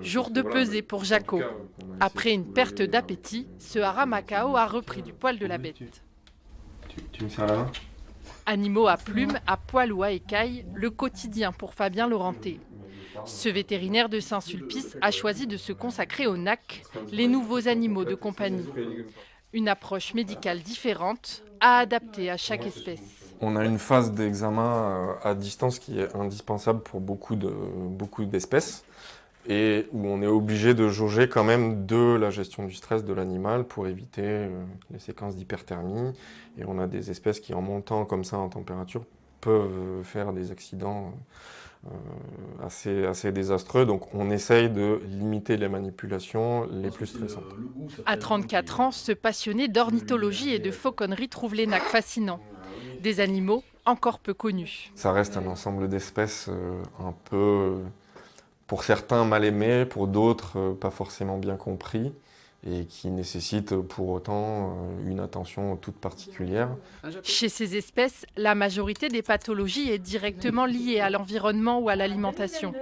Jour de pesée pour Jaco. Après une perte d'appétit, ce hara Macao a repris du poil de la bête. Tu me serres la main? Animaux à plumes, à poil ou à écailles, le quotidien pour Fabien Laurenté. Ce vétérinaire de Saint-Sulpice a choisi de se consacrer aux NAC, les nouveaux animaux de compagnie. Une approche médicale différente, à adapter à chaque espèce. On a une phase d'examen à distance qui est indispensable pour beaucoup d'espèces et où on est obligé de jauger quand même de la gestion du stress de l'animal pour éviter les séquences d'hyperthermie. Et on a des espèces qui, en montant comme ça en température, peuvent faire des accidents assez désastreux. Donc on essaye de limiter les manipulations les plus stressantes. À 34 ans, ce passionné d'ornithologie et de fauconnerie trouve les NAC fascinants. Des animaux encore peu connus. Ça reste un ensemble d'espèces un peu, pour certains, mal aimés, pour d'autres, pas forcément bien compris, et qui nécessitent pour autant une attention toute particulière. Chez ces espèces, la majorité des pathologies est directement liée à l'environnement ou à l'alimentation.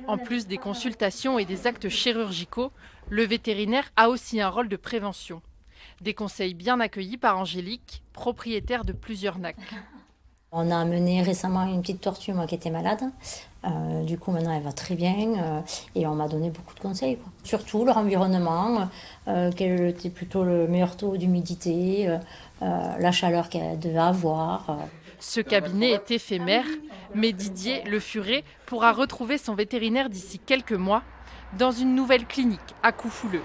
En plus des consultations et des actes chirurgicaux, le vétérinaire a aussi un rôle de prévention. Des conseils bien accueillis par Angélique, propriétaire de plusieurs NAC. On a amené récemment une petite tortue, moi, qui était malade. Du coup, maintenant, elle va très bien. Et on m'a donné beaucoup de conseils, quoi. Surtout leur environnement, quel était plutôt le meilleur taux d'humidité, la chaleur qu'elle devait avoir. Ce cabinet est éphémère, mais Didier, le furet, pourra retrouver son vétérinaire d'ici quelques mois dans une nouvelle clinique à Coufouleux.